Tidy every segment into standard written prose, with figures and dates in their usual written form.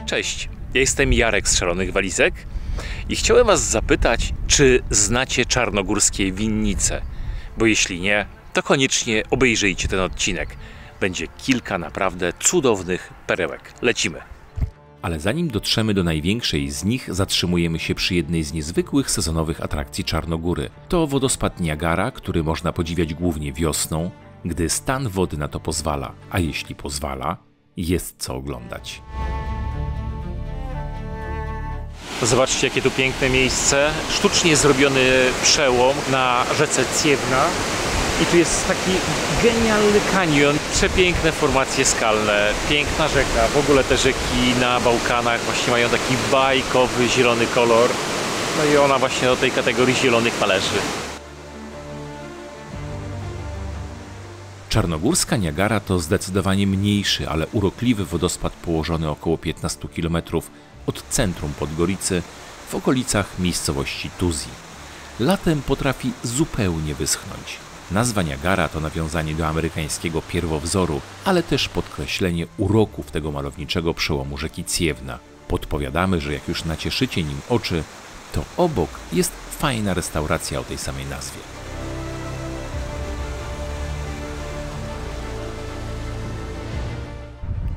Cześć, ja jestem Jarek z Szalonych Walizek i chciałem Was zapytać, czy znacie czarnogórskie winnice? Bo jeśli nie, to koniecznie obejrzyjcie ten odcinek. Będzie kilka naprawdę cudownych perełek. Lecimy! Ale zanim dotrzemy do największej z nich, zatrzymujemy się przy jednej z niezwykłych sezonowych atrakcji Czarnogóry. To wodospad Niagara, który można podziwiać głównie wiosną, gdy stan wody na to pozwala, a jeśli pozwala, jest co oglądać. Zobaczcie, jakie tu piękne miejsce. Sztucznie zrobiony przełom na rzece Ciewna. I tu jest taki genialny kanion. Przepiękne formacje skalne, piękna rzeka. W ogóle te rzeki na Bałkanach właśnie mają taki bajkowy, zielony kolor. No i ona właśnie do tej kategorii zielonych należy. Czarnogórska Niagara to zdecydowanie mniejszy, ale urokliwy wodospad położony około 15 km od centrum Podgoricy w okolicach miejscowości Tuzji. Latem potrafi zupełnie wyschnąć. Nazwa Niagara to nawiązanie do amerykańskiego pierwowzoru, ale też podkreślenie uroków tego malowniczego przełomu rzeki Ciewna. Podpowiadamy, że jak już nacieszycie nim oczy, to obok jest fajna restauracja o tej samej nazwie.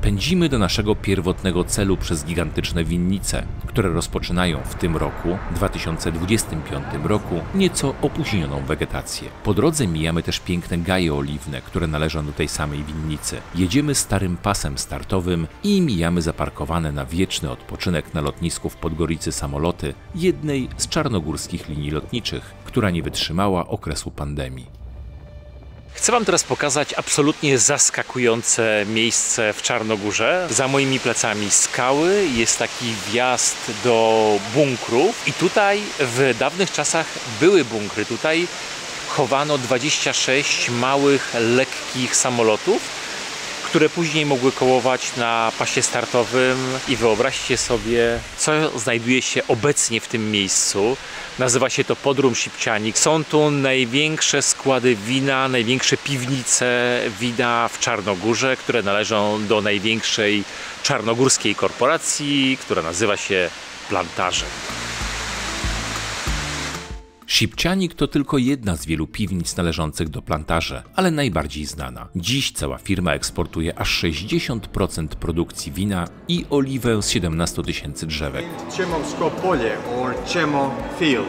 Pędzimy do naszego pierwotnego celu przez gigantyczne winnice, które rozpoczynają w tym roku, 2025 roku, nieco opóźnioną wegetację. Po drodze mijamy też piękne gaje oliwne, które należą do tej samej winnicy. Jedziemy starym pasem startowym i mijamy zaparkowane na wieczny odpoczynek na lotnisku w Podgoricy samoloty jednej z czarnogórskich linii lotniczych, która nie wytrzymała okresu pandemii. Chcę Wam teraz pokazać absolutnie zaskakujące miejsce w Czarnogórze. Za moimi plecami skały, jest taki wjazd do bunkrów i tutaj w dawnych czasach były bunkry. Tutaj chowano 26 małych, lekkich samolotów, które później mogły kołować na pasie startowym i wyobraźcie sobie, co znajduje się obecnie w tym miejscu. Nazywa się to Podrum Sipcianik. Są tu największe składy wina, największe piwnice wina w Czarnogórze, które należą do największej czarnogórskiej korporacji, która nazywa się Plantaże. Sipcianik to tylko jedna z wielu piwnic należących do Plantaże, ale najbardziej znana. Dziś cała firma eksportuje aż 60% produkcji wina i oliwę z 17 000 drzewek. Chemovsko pole or Chemov field.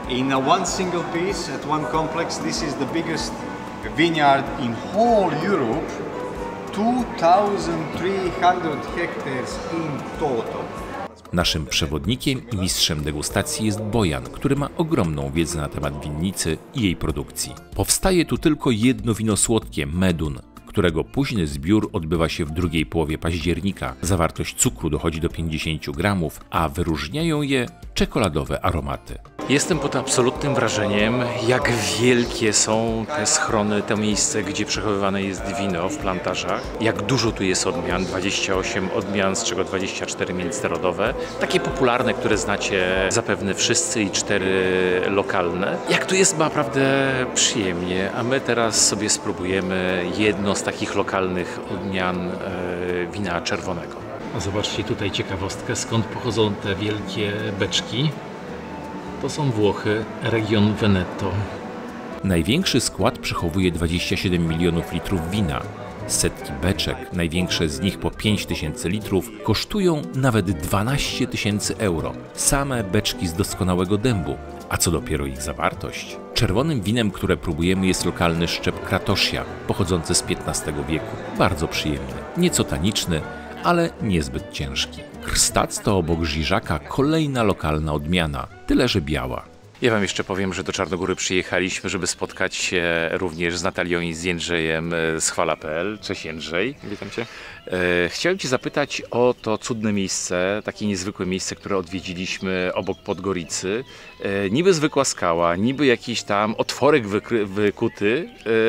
In one single piece at one complex, this is the biggest vineyard in whole Europe. 2,300 hectares in total. Naszym przewodnikiem i mistrzem degustacji jest Bojan, który ma ogromną wiedzę na temat winnicy i jej produkcji. Powstaje tu tylko jedno wino słodkie, Medun, którego późny zbiór odbywa się w drugiej połowie października. Zawartość cukru dochodzi do 50 gramów, a wyróżniają je czekoladowe aromaty. Jestem pod absolutnym wrażeniem, jak wielkie są te schrony, to miejsce, gdzie przechowywane jest wino w Plantażach. Jak dużo tu jest odmian, 28 odmian, z czego 24 międzynarodowe. Takie popularne, które znacie zapewne wszyscy i 4 lokalne. Jak tu jest naprawdę przyjemnie, a my teraz sobie spróbujemy jedno z takich lokalnych odmian wina czerwonego. A zobaczcie tutaj ciekawostkę, skąd pochodzą te wielkie beczki. To są Włochy, region Veneto. Największy skład przechowuje 27 milionów litrów wina. Setki beczek, największe z nich po 5000 litrów, kosztują nawet 12 000 euro. Same beczki z doskonałego dębu, a co dopiero ich zawartość. Czerwonym winem, które próbujemy, jest lokalny szczep Kratosia, pochodzący z XV wieku. Bardzo przyjemny, nieco taniczny, ale niezbyt ciężki. Krstac to obok Żyżaka kolejna lokalna odmiana, tyle że biała. Ja Wam jeszcze powiem, że do Czarnogóry przyjechaliśmy, żeby spotkać się również z Natalią i z Jędrzejem z Chwala.pl. Cześć Jędrzej. Witam Cię. Chciałem Cię zapytać o to cudne miejsce, takie niezwykłe miejsce, które odwiedziliśmy obok Podgoricy. Niby zwykła skała, niby jakiś tam otworek wykuty,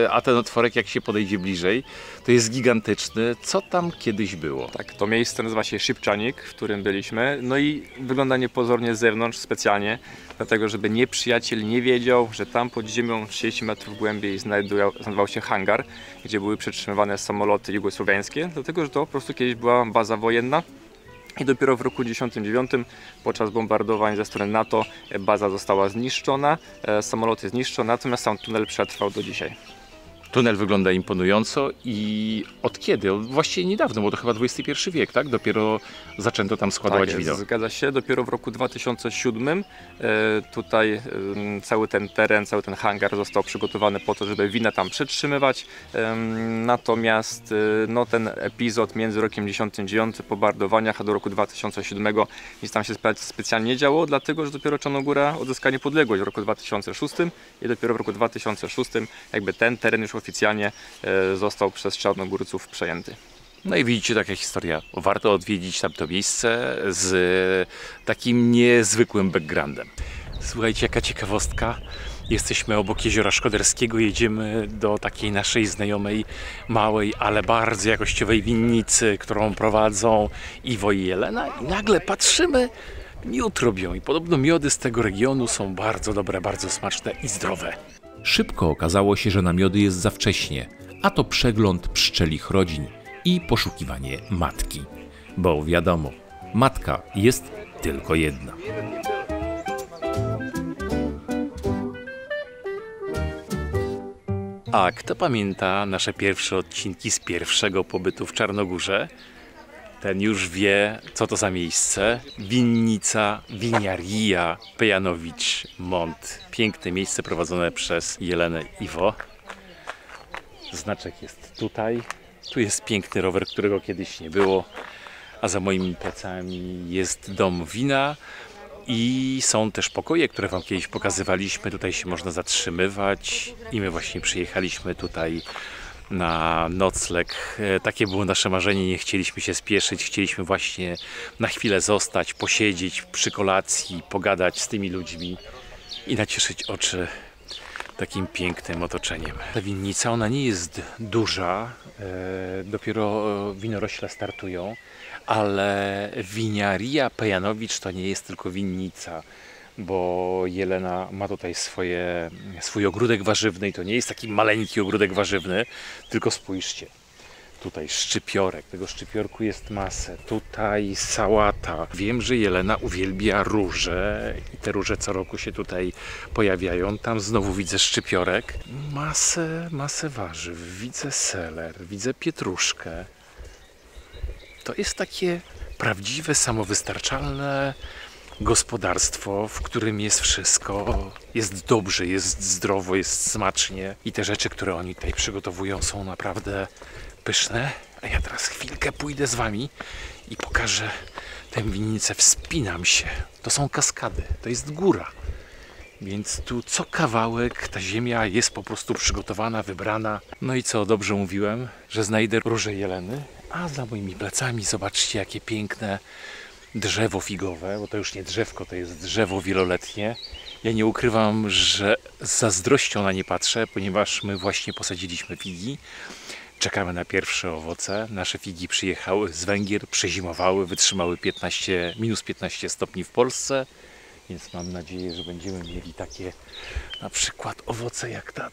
a ten otworek, jak się podejdzie bliżej, to jest gigantyczny. Co tam kiedyś było? Tak, to miejsce nazywa się Sipcianik, w którym byliśmy. No i wygląda niepozornie z zewnątrz specjalnie, dlatego żeby nieprzyjaciel nie wiedział, że tam pod ziemią 30 metrów głębiej znajdował się hangar, gdzie były przetrzymywane samoloty jugosłowiańskie, dlatego że to po prostu kiedyś była baza wojenna I dopiero w roku 1999 podczas bombardowań ze strony NATO baza została zniszczona, samoloty zniszczone, natomiast sam tunel przetrwał do dzisiaj. Tunel wygląda imponująco i od kiedy? Właściwie niedawno, bo to chyba XXI wiek, tak? Dopiero zaczęto tam składować Tak jest, wino. zgadza się. Dopiero w roku 2007 tutaj cały ten teren, cały ten hangar został przygotowany po to, żeby wina tam przetrzymywać. Natomiast no, ten epizod między rokiem 1999 po bombardowaniach a do roku 2007 nic tam się specjalnie działo, dlatego że dopiero Czarnogóra odzyska niepodległość w roku 2006 i dopiero w roku 2006 jakby ten teren już oficjalnie został przez Czarnogórców przejęty. No i widzicie, taka historia. Warto odwiedzić tamto miejsce z takim niezwykłym backgroundem. Słuchajcie, jaka ciekawostka. Jesteśmy obok Jeziora Szkoderskiego, jedziemy do takiej naszej znajomej, małej, ale bardzo jakościowej winnicy, którą prowadzą Iwo i Jelena, i nagle patrzymy, miód robią i podobno miody z tego regionu są bardzo dobre, bardzo smaczne i zdrowe. Szybko okazało się, że na miody jest za wcześnie, a to przegląd pszczelich rodzin i poszukiwanie matki. Bo wiadomo, matka jest tylko jedna. A kto pamięta nasze pierwsze odcinki z pierwszego pobytu w Czarnogórze, ten już wie, co to za miejsce. Winnica Winiaria Pejanowicz Mont. Piękne miejsce prowadzone przez Jelenę i Iwo. Znaczek jest tutaj. Tu jest piękny rower, którego kiedyś nie było. A za moimi plecami jest dom wina. I są też pokoje, które wam kiedyś pokazywaliśmy. Tutaj się można zatrzymywać. I my właśnie przyjechaliśmy tutaj na nocleg. Takie było nasze marzenie, nie chcieliśmy się spieszyć, chcieliśmy właśnie na chwilę zostać, posiedzieć przy kolacji, pogadać z tymi ludźmi i nacieszyć oczy takim pięknym otoczeniem. Ta winnica, ona nie jest duża, dopiero winorośle startują, ale Winiaria Pejanowicz to nie jest tylko winnica, bo Jelena ma tutaj swój ogródek warzywny i to nie jest taki maleńki ogródek warzywny, tylko spójrzcie, tutaj szczypiorek, tego szczypiorku jest masę, tutaj sałata. Wiem, że Jelena uwielbia róże i te róże co roku się tutaj pojawiają, tam znowu widzę szczypiorek. Masę warzyw, widzę seler, widzę pietruszkę. To jest takie prawdziwe, samowystarczalne gospodarstwo, w którym jest wszystko, jest dobrze, jest zdrowo, jest smacznie i te rzeczy, które oni tutaj przygotowują, są naprawdę pyszne. A ja teraz chwilkę pójdę z wami i pokażę tę winnicę, wspinam się. To są kaskady, to jest góra, więc tu co kawałek ta ziemia jest po prostu przygotowana, wybrana. No i co, dobrze mówiłem, że znajdę róże Jeleny, a za moimi plecami zobaczcie, jakie piękne drzewo figowe, bo to już nie drzewko, to jest drzewo wieloletnie. Ja nie ukrywam, że z zazdrością na nie patrzę, ponieważ my właśnie posadziliśmy figi. Czekamy na pierwsze owoce. Nasze figi przyjechały z Węgier, przezimowały, wytrzymały minus 15 stopni w Polsce, więc mam nadzieję, że będziemy mieli takie na przykład owoce jak ta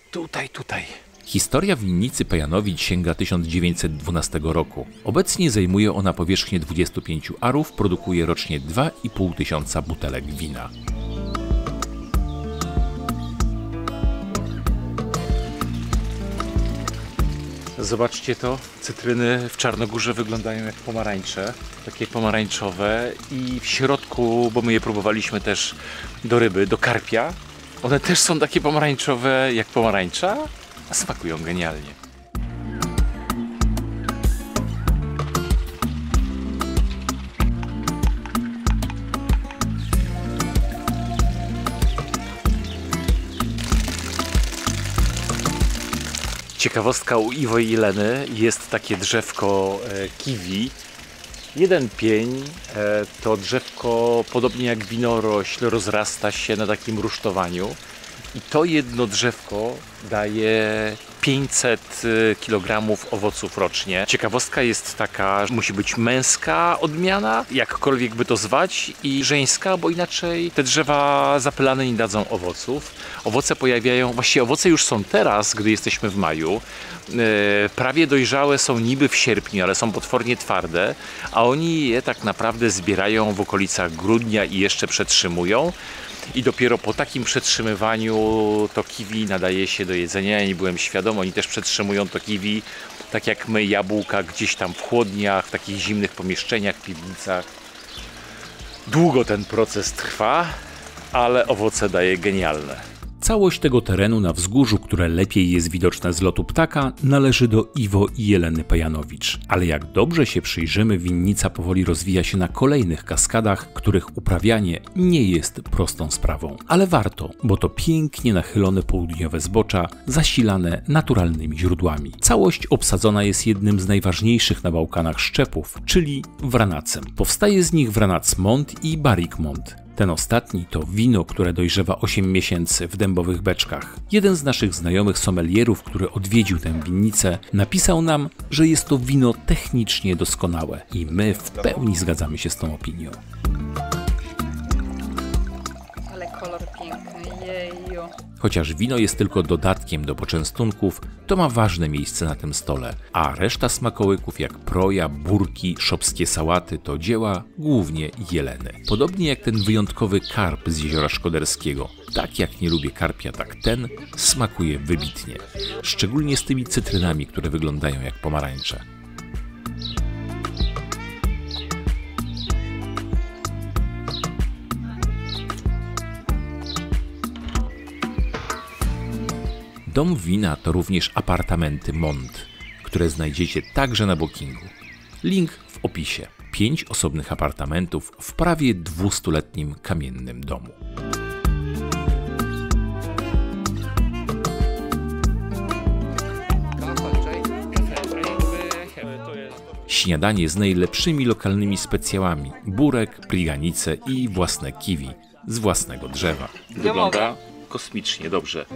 tutaj. Historia winnicy Pejanowicz sięga 1912 roku. Obecnie zajmuje ona powierzchnię 25 arów, produkuje rocznie 2,5 tysiąca butelek wina. Zobaczcie to, cytryny w Czarnogórze wyglądają jak pomarańcze, takie pomarańczowe i w środku, bo my je próbowaliśmy też do ryby, do karpia, one też są takie pomarańczowe jak pomarańcza, a smakują genialnie. Ciekawostka u Iwo i Jeleny, jest takie drzewko kiwi. Jeden pień, to drzewko podobnie jak winorośl rozrasta się na takim rusztowaniu i to jedno drzewko daje 500 kg owoców rocznie. Ciekawostka jest taka, że musi być męska odmiana, jakkolwiek by to zwać, i żeńska, bo inaczej te drzewa zapylane nie dadzą owoców. Owoce pojawiają, właściwie owoce już są teraz, gdy jesteśmy w maju. Prawie dojrzałe są niby w sierpniu, ale są potwornie twarde, a oni je tak naprawdę zbierają w okolicach grudnia i jeszcze przetrzymują. I dopiero po takim przetrzymywaniu to kiwi nadaje się do jedzenia. Ja nie byłem świadom, oni też przetrzymują to kiwi, tak jak my, jabłka, gdzieś tam w chłodniach, w takich zimnych pomieszczeniach, piwnicach. Długo ten proces trwa, ale owoce daje genialne. Całość tego terenu na wzgórzu, które lepiej jest widoczne z lotu ptaka, należy do Iwo i Jeleny Pajanowicz. Ale jak dobrze się przyjrzymy, winnica powoli rozwija się na kolejnych kaskadach, których uprawianie nie jest prostą sprawą. Ale warto, bo to pięknie nachylone południowe zbocza, zasilane naturalnymi źródłami. Całość obsadzona jest jednym z najważniejszych na Bałkanach szczepów, czyli wranacem. Powstaje z nich Vranac Mont i Barrick Mont. Ten ostatni to wino, które dojrzewa 8 miesięcy w dębowych beczkach. Jeden z naszych znajomych sommelierów, który odwiedził tę winnicę, napisał nam, że jest to wino technicznie doskonałe i my w pełni zgadzamy się z tą opinią. Ale kolor piękny, jeju. Chociaż wino jest tylko dodatkiem do poczęstunków, to ma ważne miejsce na tym stole, a reszta smakołyków jak proja, burki, szopskie sałaty to dzieła głównie Jeleny. Podobnie jak ten wyjątkowy karp z Jeziora Szkoderskiego. Tak jak nie lubię karpia, tak ten smakuje wybitnie. Szczególnie z tymi cytrynami, które wyglądają jak pomarańcze. Dom wina to również apartamenty Mont, które znajdziecie także na Bookingu. Link w opisie. 5 osobnych apartamentów w prawie 200-letnim kamiennym domu. Śniadanie z najlepszymi lokalnymi specjałami, burek, priganice i własne kiwi z własnego drzewa. Wygląda kosmicznie dobrze.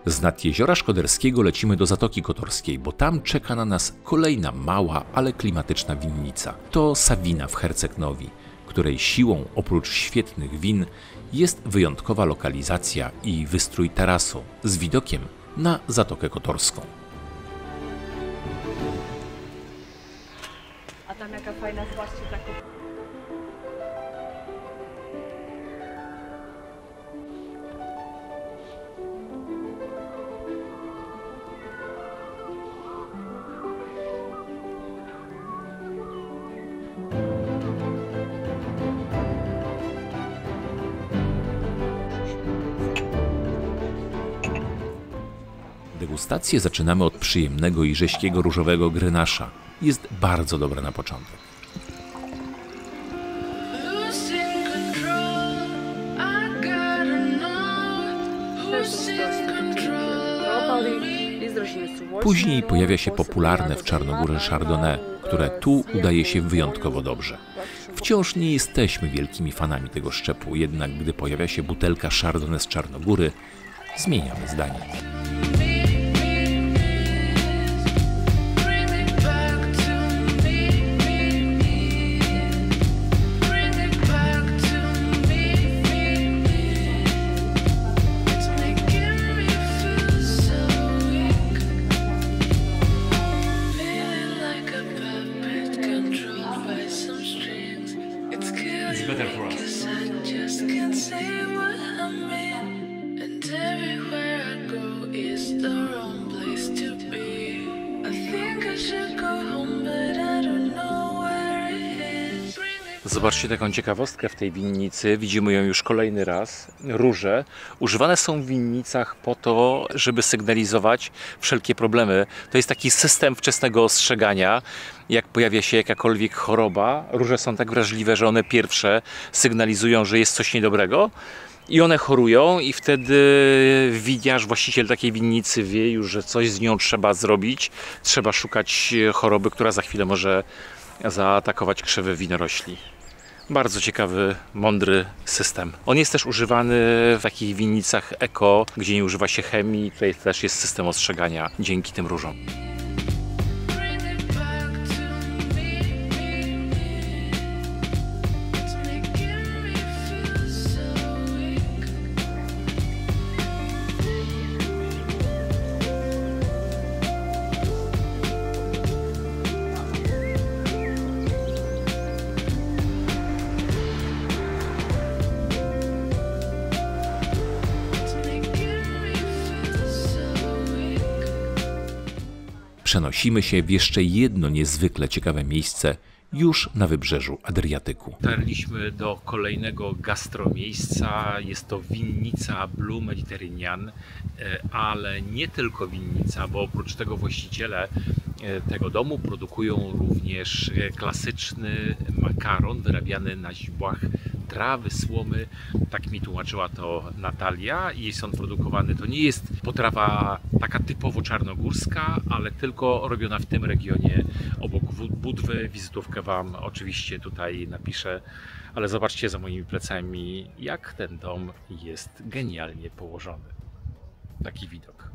Z nad Jeziora Szkoderskiego lecimy do Zatoki Kotorskiej, bo tam czeka na nas kolejna mała, ale klimatyczna winnica. To Savina w Herceg-Nowi, której siłą, oprócz świetnych win, jest wyjątkowa lokalizacja i wystrój tarasu z widokiem na Zatokę Kotorską. A tam jaka fajna, zobaczcie, taką... Degustację zaczynamy od przyjemnego i rześkiego różowego Grenache'a. Jest bardzo dobre na początek. Później pojawia się popularne w Czarnogórze Chardonnay, które tu udaje się wyjątkowo dobrze. Wciąż nie jesteśmy wielkimi fanami tego szczepu, jednak gdy pojawia się butelka Chardonnay z Czarnogóry, zmieniamy zdanie. Zobaczcie taką ciekawostkę w tej winnicy, widzimy ją już kolejny raz. Róże używane są w winnicach po to, żeby sygnalizować wszelkie problemy. To jest taki system wczesnego ostrzegania. Jak pojawia się jakakolwiek choroba, róże są tak wrażliwe, że one pierwsze sygnalizują, że jest coś niedobrego. I one chorują i wtedy winiarz, właściciel takiej winnicy wie już, że coś z nią trzeba zrobić. Trzeba szukać choroby, która za chwilę może zaatakować krzewy winorośli. Bardzo ciekawy, mądry system. On jest też używany w takich winnicach eko, gdzie nie używa się chemii. Tutaj też jest system ostrzegania dzięki tym różom. Przenosimy się w jeszcze jedno niezwykle ciekawe miejsce już na wybrzeżu Adriatyku. Dotarliśmy do kolejnego gastromiejsca. Jest to winnica Blue Mediterranean, ale nie tylko winnica, bo oprócz tego właściciele tego domu produkują również klasyczny makaron wyrabiany na źdźbłach trawy, słomy. Tak mi tłumaczyła to Natalia. I jest on produkowany, to nie jest potrawa taka typowo czarnogórska, ale tylko robiona w tym regionie obok Budwy. Wizytówkę Wam oczywiście tutaj napiszę, ale zobaczcie za moimi plecami, jak ten dom jest genialnie położony. Taki widok.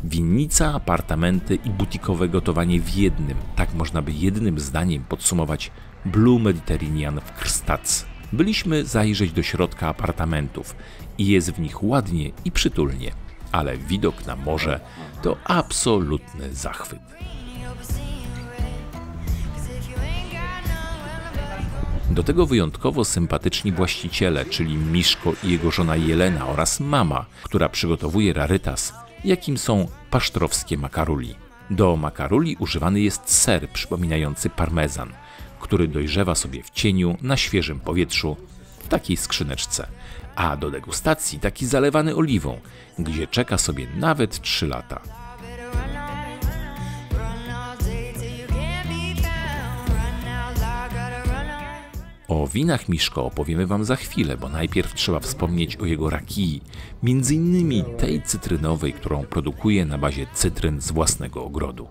Winnica, apartamenty i butikowe gotowanie w jednym. Tak można by jednym zdaniem podsumować Blue Mediterranean w Krstac. Byliśmy zajrzeć do środka apartamentów i jest w nich ładnie i przytulnie, ale widok na morze to absolutny zachwyt. Do tego wyjątkowo sympatyczni właściciele, czyli Miszko i jego żona Jelena oraz mama, która przygotowuje rarytas, jakim są pasztrowskie makaruli. Do makaruli używany jest ser przypominający parmezan, który dojrzewa sobie w cieniu na świeżym powietrzu w takiej skrzyneczce, a do degustacji taki zalewany oliwą, gdzie czeka sobie nawet 3 lata. O winach Miszko opowiemy Wam za chwilę, bo najpierw trzeba wspomnieć o jego rakii, między innymi tej cytrynowej, którą produkuje na bazie cytryn z własnego ogrodu.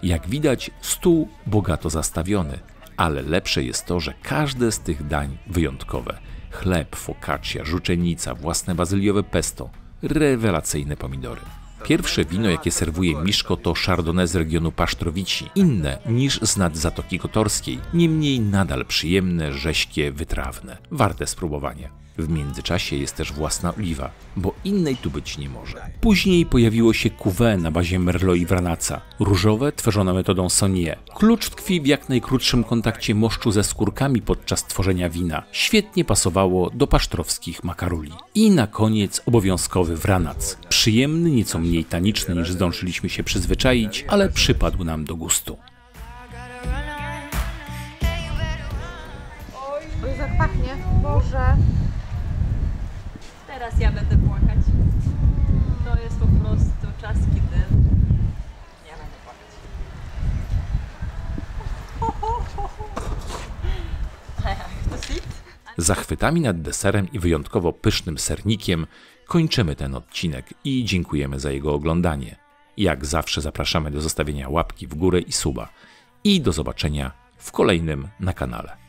Jak widać, stół bogato zastawiony, ale lepsze jest to, że każde z tych dań wyjątkowe. Chleb, focaccia, żuczenica, własne bazyliowe pesto, rewelacyjne pomidory. Pierwsze wino, jakie serwuje Miszko, to Chardonnay z regionu Pasztrowici, inne niż z nad Zatoki Kotorskiej, niemniej nadal przyjemne, rześkie, wytrawne, warte spróbowania. W międzyczasie jest też własna oliwa, bo innej tu być nie może. Później pojawiło się cuvée na bazie Merlot i Vranaca, różowe, tworzone metodą Saunier. Klucz tkwi w jak najkrótszym kontakcie moszczu ze skórkami podczas tworzenia wina. Świetnie pasowało do pasztrowskich makaruli. I na koniec obowiązkowy Vranac. Przyjemny, nieco mniej taniczny niż zdążyliśmy się przyzwyczaić, ale przypadł nam do gustu. Oj, jak pachnie, Boże. Teraz ja będę płakać. To jest po prostu czas, kiedy ja będę płakać. Zachwytami nad deserem i wyjątkowo pysznym sernikiem kończymy ten odcinek i dziękujemy za jego oglądanie. Jak zawsze zapraszamy do zostawienia łapki w górę i suba. I do zobaczenia w kolejnym na kanale.